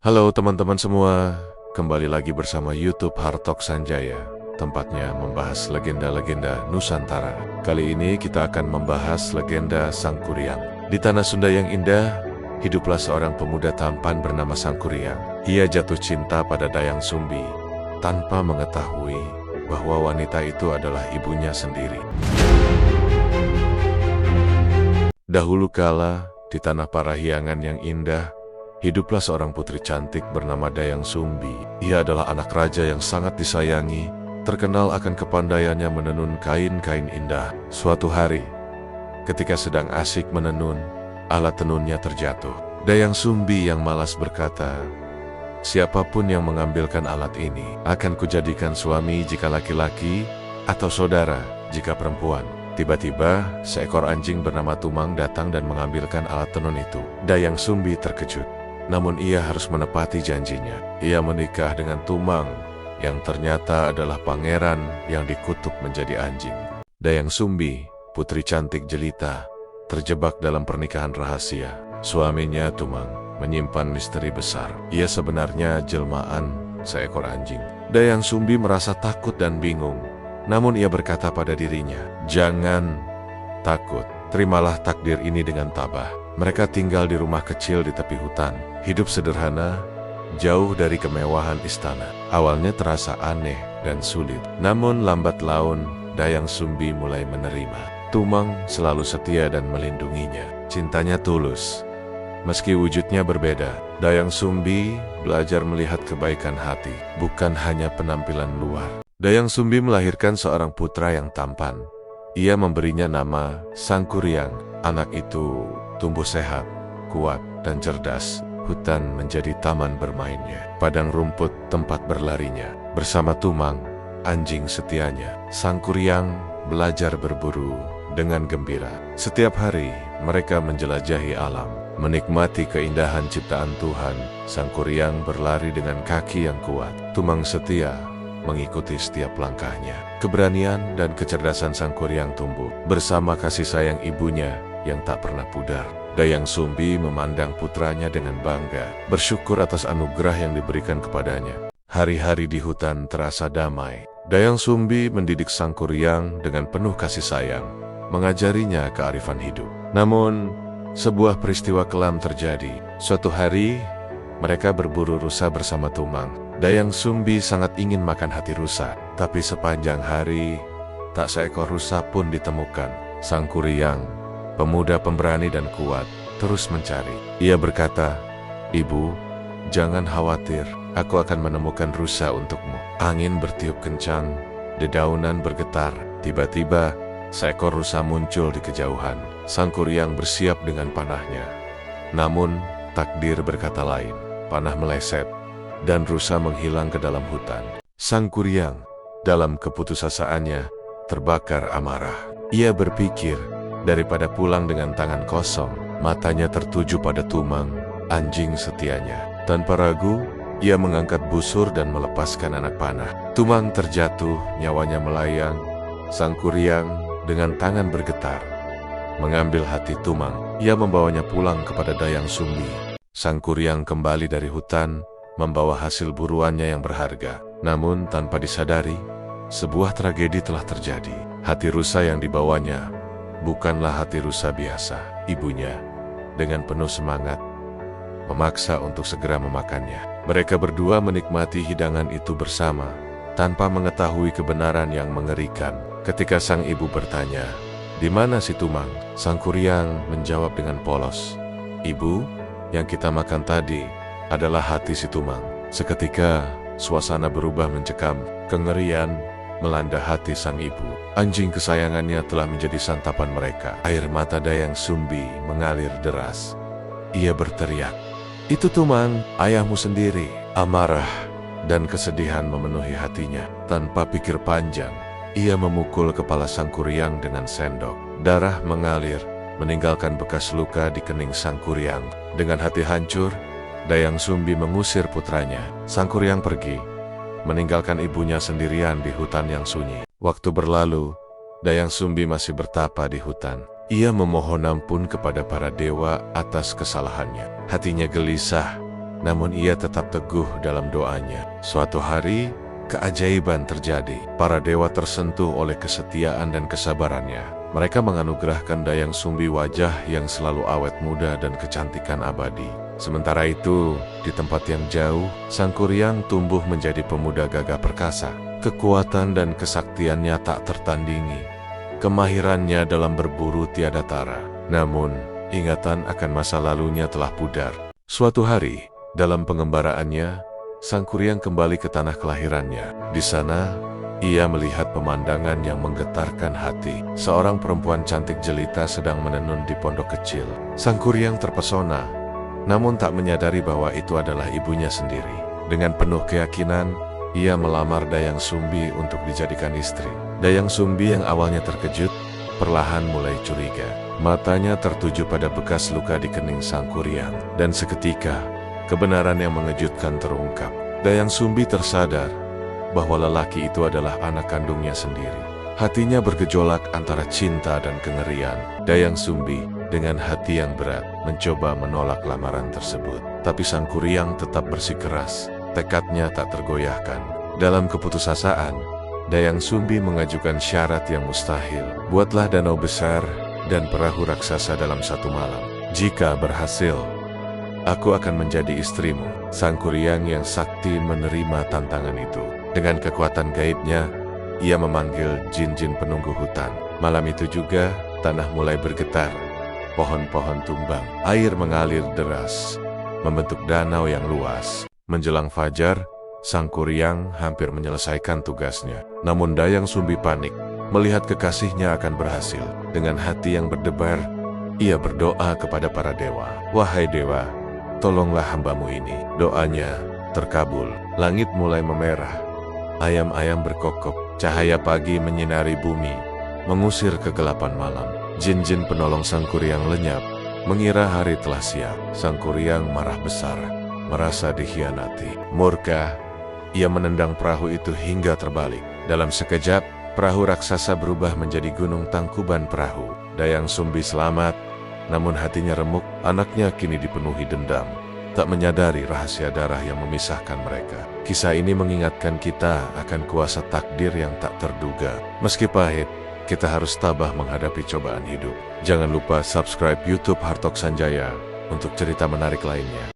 Halo teman-teman semua, kembali lagi bersama YouTube Hartok Sanjaya, tempatnya membahas legenda-legenda Nusantara. Kali ini kita akan membahas legenda Sangkuriang. Di tanah Sunda yang indah, hiduplah seorang pemuda tampan bernama Sangkuriang. Ia jatuh cinta pada Dayang Sumbi, tanpa mengetahui bahwa wanita itu adalah ibunya sendiri. Dahulu kala, di tanah Parahyangan yang indah, hiduplah seorang putri cantik bernama Dayang Sumbi. Ia adalah anak raja yang sangat disayangi, terkenal akan kepandaiannya menenun kain-kain indah. Suatu hari, ketika sedang asyik menenun, alat tenunnya terjatuh. Dayang Sumbi yang malas berkata, "Siapapun yang mengambilkan alat ini, akan kujadikan suami jika laki-laki, atau saudara jika perempuan." Tiba-tiba, seekor anjing bernama Tumang datang dan mengambilkan alat tenun itu. Dayang Sumbi terkejut. Namun ia harus menepati janjinya. Ia menikah dengan Tumang, yang ternyata adalah pangeran yang dikutuk menjadi anjing. Dayang Sumbi, putri cantik jelita, terjebak dalam pernikahan rahasia. Suaminya Tumang menyimpan misteri besar. Ia sebenarnya jelmaan seekor anjing. Dayang Sumbi merasa takut dan bingung. Namun ia berkata pada dirinya, "Jangan takut, terimalah takdir ini dengan tabah." Mereka tinggal di rumah kecil di tepi hutan. Hidup sederhana, jauh dari kemewahan istana. Awalnya terasa aneh dan sulit. Namun lambat laun, Dayang Sumbi mulai menerima. Tumang selalu setia dan melindunginya. Cintanya tulus. Meski wujudnya berbeda, Dayang Sumbi belajar melihat kebaikan hati, bukan hanya penampilan luar. Dayang Sumbi melahirkan seorang putra yang tampan. Ia memberinya nama Sangkuriang. Anak itu tumbuh sehat, kuat, dan cerdas. Hutan menjadi taman bermainnya. Padang rumput tempat berlarinya. Bersama Tumang, anjing setianya, Sangkuriang belajar berburu dengan gembira. Setiap hari, mereka menjelajahi alam, menikmati keindahan ciptaan Tuhan. Sangkuriang berlari dengan kaki yang kuat. Tumang setia mengikuti setiap langkahnya. Keberanian dan kecerdasan Sangkuriang tumbuh bersama kasih sayang ibunya yang tak pernah pudar. Dayang Sumbi memandang putranya dengan bangga, bersyukur atas anugerah yang diberikan kepadanya. Hari-hari di hutan terasa damai. Dayang Sumbi mendidik Sangkuriang dengan penuh kasih sayang, mengajarinya kearifan hidup. Namun, sebuah peristiwa kelam terjadi. Suatu hari, mereka berburu rusa bersama Tumang. Dayang Sumbi sangat ingin makan hati rusa, tapi sepanjang hari, tak seekor rusa pun ditemukan. Sangkuriang, pemuda pemberani dan kuat, terus mencari. Ia berkata, "Ibu, jangan khawatir, aku akan menemukan rusa untukmu." Angin bertiup kencang, dedaunan bergetar. Tiba-tiba, seekor rusa muncul di kejauhan. Sangkuriang bersiap dengan panahnya. Namun, takdir berkata lain. Panah meleset, dan rusa menghilang ke dalam hutan. Sangkuriang, dalam keputusasaannya, terbakar amarah. Ia berpikir, daripada pulang dengan tangan kosong, matanya tertuju pada Tumang, anjing setianya. Tanpa ragu, ia mengangkat busur dan melepaskan anak panah. Tumang terjatuh, nyawanya melayang. Sangkuriang dengan tangan bergetar mengambil hati Tumang. Ia membawanya pulang kepada Dayang Sumbi. Sangkuriang kembali dari hutan, membawa hasil buruannya yang berharga. Namun tanpa disadari, sebuah tragedi telah terjadi. Hati rusa yang dibawanya bukanlah hati rusa biasa. Ibunya, dengan penuh semangat, memaksa untuk segera memakannya. Mereka berdua menikmati hidangan itu bersama, tanpa mengetahui kebenaran yang mengerikan. Ketika sang ibu bertanya, "Di mana si Tumang?" Sangkuriang menjawab dengan polos, "Ibu, yang kita makan tadi adalah hati si Tumang." Seketika, suasana berubah mencekam. Kengerian melanda hati sang ibu. Anjing kesayangannya telah menjadi santapan mereka. Air mata Dayang Sumbi mengalir deras. Ia berteriak, "Itu Tumang, ayahmu sendiri." Amarah dan kesedihan memenuhi hatinya. Tanpa pikir panjang, ia memukul kepala Sangkuriang dengan sendok. Darah mengalir, meninggalkan bekas luka di kening Sangkuriang. Dengan hati hancur, Dayang Sumbi mengusir putranya. Sangkuriang pergi, meninggalkan ibunya sendirian di hutan yang sunyi. Waktu berlalu, Dayang Sumbi masih bertapa di hutan. Ia memohon ampun kepada para dewa atas kesalahannya. Hatinya gelisah, namun ia tetap teguh dalam doanya. Suatu hari, keajaiban terjadi. Para dewa tersentuh oleh kesetiaan dan kesabarannya. Mereka menganugerahkan Dayang Sumbi wajah yang selalu awet muda dan kecantikan abadi. Sementara itu, di tempat yang jauh, Sang Kuryang tumbuh menjadi pemuda gagah perkasa. Kekuatan dan kesaktiannya tak tertandingi. Kemahirannya dalam berburu tiada tara. Namun, ingatan akan masa lalunya telah pudar. Suatu hari, dalam pengembaraannya, Sang Kuryang kembali ke tanah kelahirannya. Di sana, ia melihat pemandangan yang menggetarkan hati. Seorang perempuan cantik jelita sedang menenun di pondok kecil. Sang Kuryang terpesona, namun tak menyadari bahwa itu adalah ibunya sendiri. Dengan penuh keyakinan, ia melamar Dayang Sumbi untuk dijadikan istri. Dayang Sumbi yang awalnya terkejut, perlahan mulai curiga. Matanya tertuju pada bekas luka di kening Sang Kuryang. Dan seketika, kebenaran yang mengejutkan terungkap. Dayang Sumbi tersadar bahwa lelaki itu adalah anak kandungnya sendiri. Hatinya bergejolak antara cinta dan kengerian. Dayang Sumbi dengan hati yang berat mencoba menolak lamaran tersebut. Tapi Sang Kuryang tetap bersikeras, tekadnya tak tergoyahkan. Dalam keputusasaan, Dayang Sumbi mengajukan syarat yang mustahil. Buatlah danau besar dan perahu raksasa dalam satu malam. Jika berhasil, aku akan menjadi istrimu. Sang Kuryang yang sakti menerima tantangan itu. Dengan kekuatan gaibnya, ia memanggil jin-jin penunggu hutan. Malam itu juga, tanah mulai bergetar. Pohon-pohon tumbang. Air mengalir deras, membentuk danau yang luas. Menjelang fajar, Sang Kuryang hampir menyelesaikan tugasnya. Namun Dayang Sumbi panik, melihat kekasihnya akan berhasil. Dengan hati yang berdebar, ia berdoa kepada para dewa. Wahai dewa, tolonglah hambamu ini. Doanya terkabul. Langit mulai memerah. Ayam-ayam berkokok. Cahaya pagi menyinari bumi, mengusir kegelapan malam. Jin-jin penolong Sang Kuryang lenyap, mengira hari telah siap. Sang Kuryang marah besar, merasa dikhianati. Murka, ia menendang perahu itu hingga terbalik. Dalam sekejap, perahu raksasa berubah menjadi gunung tangkuban perahu. Dayang Sumbi selamat, namun hatinya remuk. Anaknya kini dipenuhi dendam, tak menyadari rahasia darah yang memisahkan mereka. Kisah ini mengingatkan kita akan kuasa takdir yang tak terduga. Meski pahit, kita harus tabah menghadapi cobaan hidup. Jangan lupa subscribe YouTube Hartok Sanjaya untuk cerita menarik lainnya.